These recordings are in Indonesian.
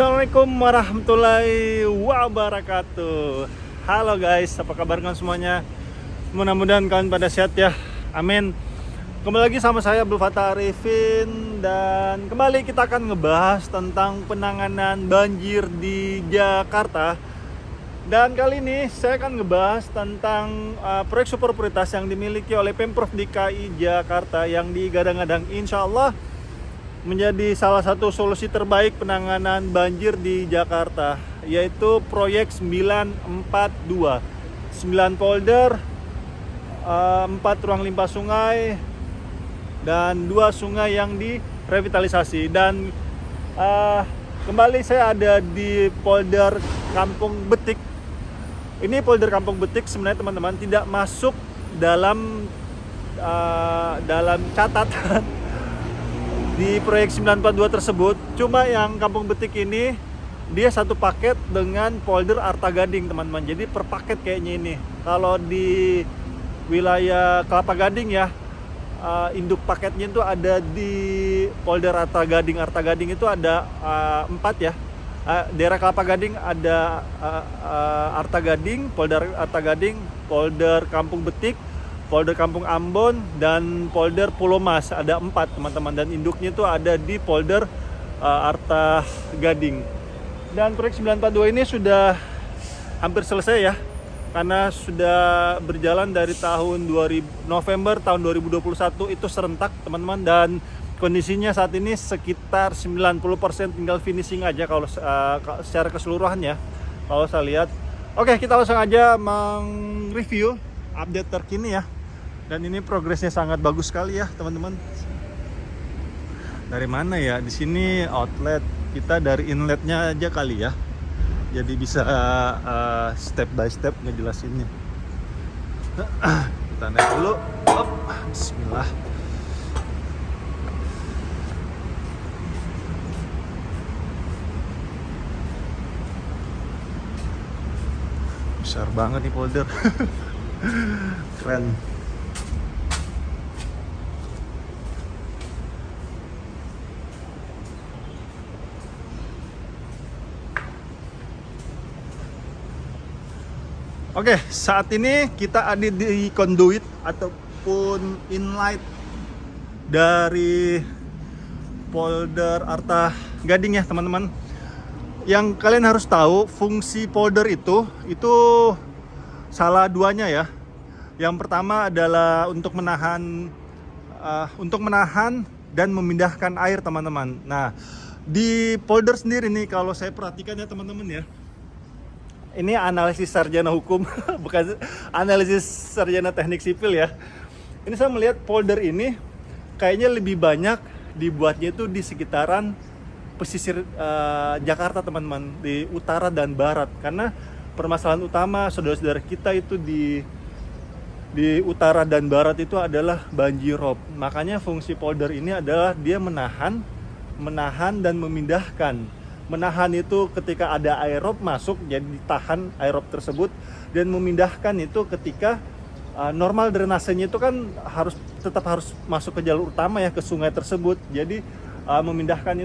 Assalamualaikum warahmatullahi wabarakatuh. Halo guys, apa kabar kalian semuanya? Mudah-mudahan kalian pada sehat ya. Amin. Kembali lagi sama saya Abdul Fattah Arifin. Dan kembali kita akan ngebahas tentang penanganan banjir di Jakarta. Dan kali ini saya akan ngebahas tentang proyek super prioritas yang dimiliki oleh Pemprov DKI Jakarta, yang digadang-gadang insya Allah menjadi salah satu solusi terbaik penanganan banjir di Jakarta, yaitu proyek 942. 9 polder, 4 ruang limpah sungai, dan 2 sungai yang direvitalisasi. Dan kembali saya ada di polder Kampung Betik. Ini polder Kampung Betik sebenarnya teman-teman tidak masuk dalam catatan di proyek 942 tersebut. Cuma yang Kampung Betik ini dia satu paket dengan polder Arta Gading teman-teman. Jadi per paket kayaknya ini. Kalau di wilayah Kelapa Gading ya, induk paketnya itu ada di polder Arta Gading. Arta Gading itu ada 4 ya. Daerah Kelapa Gading ada Arta Gading, polder Arta Gading, polder Kampung Betik, polder Kampung Ambon, dan polder Pulau Mas. Ada 4 teman-teman, dan induknya itu ada di polder Arta Gading. Dan proyek 942 ini sudah hampir selesai ya, karena sudah berjalan dari November tahun 2021 itu serentak teman-teman. Dan kondisinya saat ini sekitar 90% tinggal finishing aja kalau secara keseluruhan ya, kalau saya lihat. Oke, kita langsung aja mereview update terkini ya. Dan ini progresnya sangat bagus sekali ya teman-teman. Dari mana ya? Di sini outlet, kita dari inletnya aja kali ya. Jadi bisa step by step ngejelasinnya. Kita naik dulu. Bismillah. Besar banget nih polder. Keren. Oke, saat ini kita ada di conduit ataupun inlet dari polder Arta Gading ya teman-teman. Yang kalian harus tahu, fungsi polder itu salah duanya ya. Yang pertama adalah untuk menahan dan memindahkan air teman-teman. Nah, di polder sendiri nih kalau saya perhatikan ya teman-teman ya. Ini analisis sarjana hukum, bukan analisis sarjana teknik sipil ya. Ini saya melihat polder ini kayaknya lebih banyak dibuatnya itu di sekitaran pesisir Jakarta teman-teman, di utara dan barat. Karena permasalahan utama saudara-saudara kita itu di utara dan barat itu adalah banjirop. Makanya fungsi polder ini adalah dia menahan dan memindahkan. Menahan itu ketika ada aerob masuk, jadi ditahan aerob tersebut, dan memindahkan itu ketika normal drainasenya itu kan tetap harus masuk ke jalur utama ya, ke sungai tersebut. Jadi memindahkan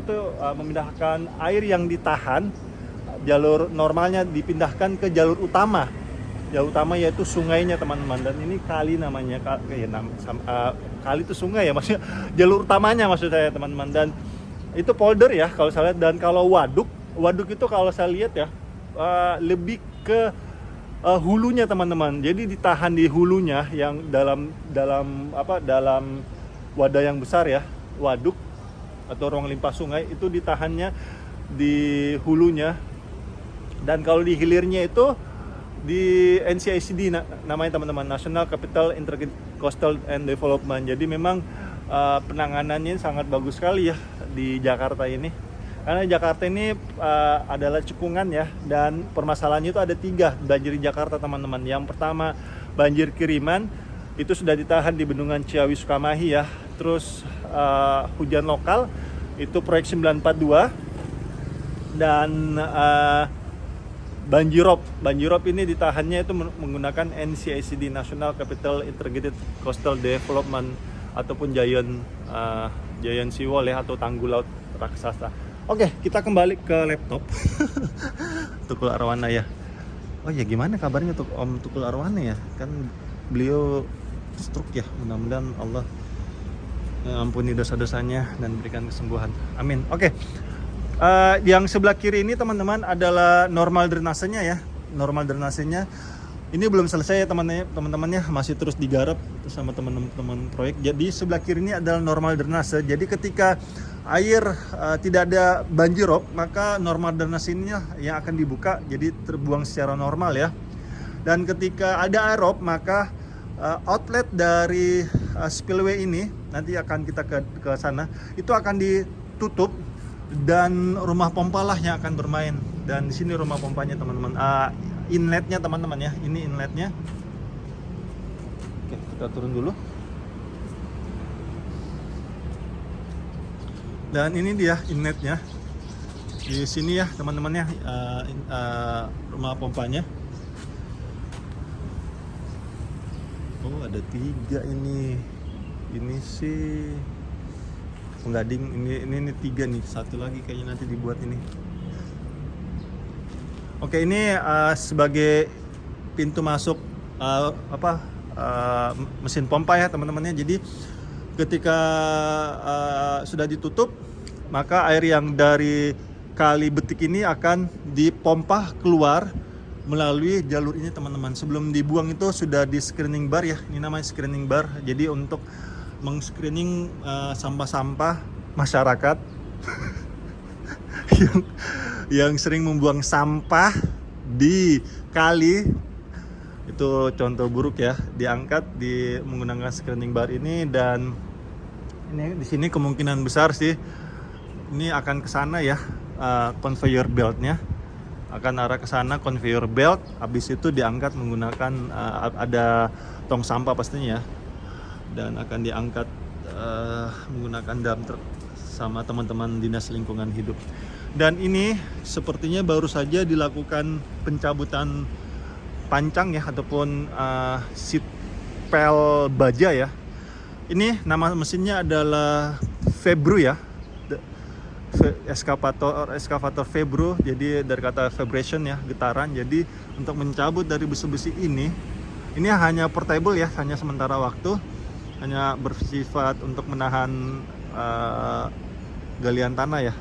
air yang ditahan, jalur normalnya dipindahkan ke jalur utama. Jalur utama yaitu sungainya teman-teman. Dan ini kali namanya, kali itu sungai ya, maksudnya jalur utamanya maksud saya teman-teman. Dan itu polder ya kalau saya lihat. Dan kalau waduk itu kalau saya lihat ya lebih ke hulunya teman-teman. Jadi ditahan di hulunya yang dalam wadah yang besar ya, waduk atau ruang limpah sungai itu ditahannya di hulunya. Dan kalau di hilirnya itu di NCICD namanya teman-teman, National Capital Integrated Coastal and Development. Jadi memang penanganannya sangat bagus sekali ya di Jakarta ini. Karena Jakarta ini adalah cekungan ya, dan permasalahannya itu ada 3 banjir di Jakarta teman-teman. Yang pertama banjir kiriman, itu sudah ditahan di Bendungan Ciawi Sukamahi ya. Terus hujan lokal itu proyek 942. Dan banjirop ini ditahannya itu menggunakan NCICD, National Capital Integrated Coastal Development, ataupun Giant Seawall ya, atau tanggul laut raksasa. Oke, kita kembali ke laptop. Tukul Arwana ya. Oh ya, gimana kabarnya untuk Om Tukul Arwana ya? Kan beliau stroke ya. Mudah-mudahan Allah ampuni dosa-dosanya dan berikan kesembuhan. Amin. Oke. Yang sebelah kiri ini teman-teman adalah normal drenasenya ya. Normal drenasenya ini belum selesai ya teman-temannya, masih terus digarap sama teman-teman proyek. Jadi sebelah kiri ini adalah normal drenase. Jadi ketika air tidak ada banjirop, maka normal drenase ini yang akan dibuka, jadi terbuang secara normal ya. Dan ketika ada aerob, maka outlet dari spillway ini nanti akan kita ke sana, itu akan ditutup dan rumah pompa lah yang akan bermain. Dan di sini rumah pompanya teman-teman. Inletnya teman-teman ya, ini inletnya. Oke, kita turun dulu. Dan ini dia inletnya. Di sini ya teman-temannya, rumah pompanya. Oh, ada 3 ini. Ini sih penggading, ini 3 nih. Satu lagi kayaknya nanti dibuat ini. Oke, ini sebagai pintu masuk mesin pompa ya teman-temannya. Jadi ketika sudah ditutup, maka air yang dari kali betik ini akan dipompa keluar melalui jalur ini teman-teman. Sebelum dibuang itu sudah di screening bar ya. Ini namanya screening bar. Jadi untuk meng-screening sampah-sampah masyarakat yang sering membuang sampah di kali, itu contoh buruk ya, diangkat menggunakan screening bar ini. Dan ini di sini kemungkinan besar sih ini akan ke sana ya, conveyor beltnya akan arah ke sana, conveyor belt. Habis itu diangkat menggunakan ada tong sampah pastinya ya, dan akan diangkat menggunakan dump truck sama teman-teman dinas lingkungan hidup. Dan ini sepertinya baru saja dilakukan pencabutan pancang ya, ataupun seat pel baja ya. Ini nama mesinnya adalah Febru ya, eskavator Febru. Jadi dari kata vibration ya, getaran. Jadi untuk mencabut dari besi-besi ini hanya portable ya, hanya sementara waktu, hanya bersifat untuk menahan galian tanah ya,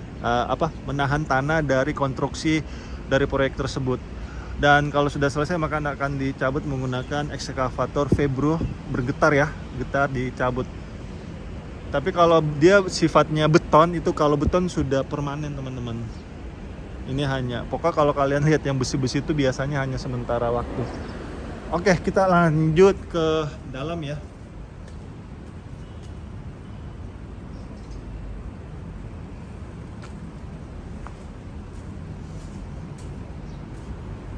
menahan tanah dari konstruksi dari proyek tersebut. Dan kalau sudah selesai maka akan dicabut menggunakan ekskavator Febru bergetar ya, getar dicabut. Tapi kalau dia sifatnya beton, itu kalau beton sudah permanen teman-teman. Ini hanya, pokoknya kalau kalian lihat yang besi-besi itu biasanya hanya sementara waktu. Oke, kita lanjut ke dalam ya.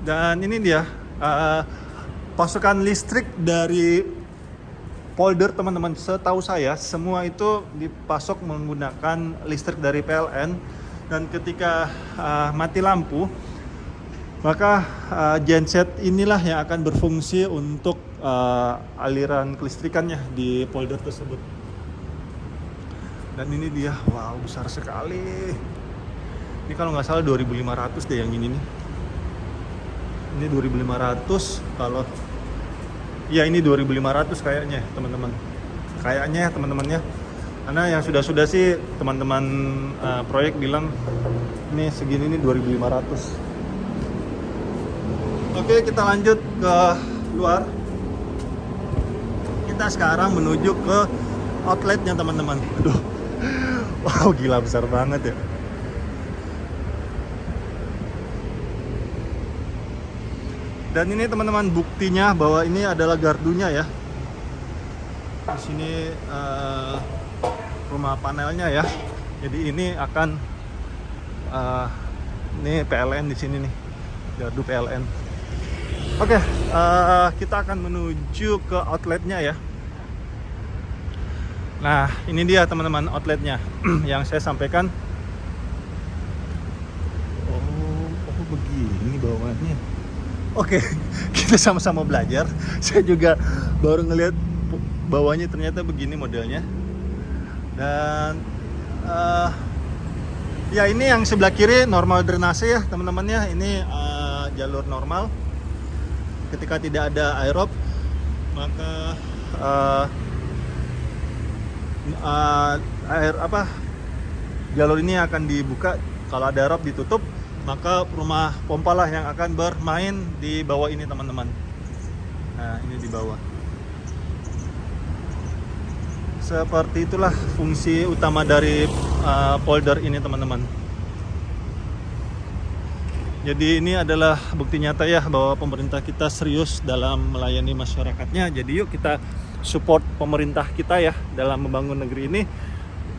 Dan ini dia pasokan listrik dari polder teman-teman. Setahu saya semua itu dipasok menggunakan listrik dari PLN. Dan ketika mati lampu, maka genset inilah yang akan berfungsi untuk aliran kelistrikannya di polder tersebut. Dan ini dia, wow, besar sekali. Ini kalau nggak salah 2.500 deh yang ini nih. Ini 2.500, kalau ya ini 2.500 kayaknya teman-teman. Kayaknya ya teman-temannya. Karena yang sudah sih teman-teman proyek bilang ini segini nih 2.500. Oke, kita lanjut ke luar. Kita sekarang menuju ke outletnya teman-teman. Aduh. Wow, gila besar banget ya. Dan ini teman-teman buktinya bahwa ini adalah gardunya ya. Di sini rumah panelnya ya. Jadi ini akan ini PLN di sini nih, gardu PLN. Oke, kita akan menuju ke outletnya ya. Nah, ini dia teman-teman outletnya yang saya sampaikan. Oh begini bawahnya. Oke, kita sama-sama belajar. Saya juga baru ngelihat bawahnya ternyata begini modelnya. Dan Ya ini yang sebelah kiri normal drainase ya teman-teman ya. Ini jalur normal. Ketika tidak ada aerob maka jalur ini akan dibuka. Kalau ada aerob ditutup, maka rumah pompa lah yang akan bermain di bawah ini teman-teman. Nah ini di bawah. Seperti itulah fungsi utama dari polder ini teman-teman. Jadi ini adalah bukti nyata ya bahwa pemerintah kita serius dalam melayani masyarakatnya. Jadi yuk kita support pemerintah kita ya dalam membangun negeri ini.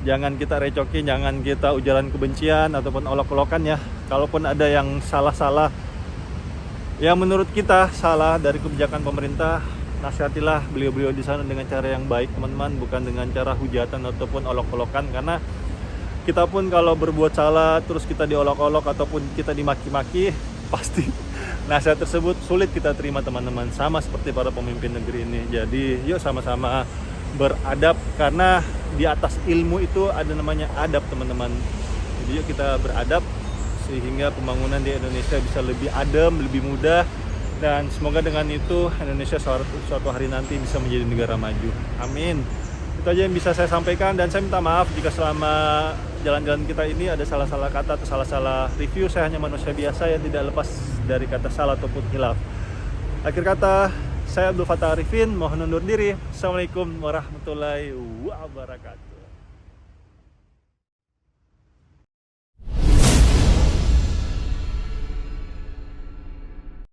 Jangan kita recokin, jangan kita ujaran kebencian ataupun olok-olokan ya. Kalaupun ada yang salah-salah, yang menurut kita salah dari kebijakan pemerintah, nasihatilah beliau-beliau di sana dengan cara yang baik teman-teman, bukan dengan cara hujatan ataupun olok-olokan. Karena kita pun kalau berbuat salah terus kita diolok-olok ataupun kita dimaki-maki, pasti nasihat tersebut sulit kita terima teman-teman, sama seperti para pemimpin negeri ini. Jadi yuk sama-sama beradab, karena di atas ilmu itu ada namanya adab teman-teman. Jadi yuk kita beradab sehingga pembangunan di Indonesia bisa lebih adem, lebih mudah. Dan semoga dengan itu Indonesia suatu hari nanti bisa menjadi negara maju. Amin. Itu aja yang bisa saya sampaikan, dan saya minta maaf jika selama jalan-jalan kita ini ada salah-salah kata atau salah-salah review. Saya hanya manusia biasa yang tidak lepas dari kata salah ataupun hilaf. Akhir kata, saya Abdul Fattah Arifin mohon undur diri. Assalamualaikum warahmatullahi wabarakatuh.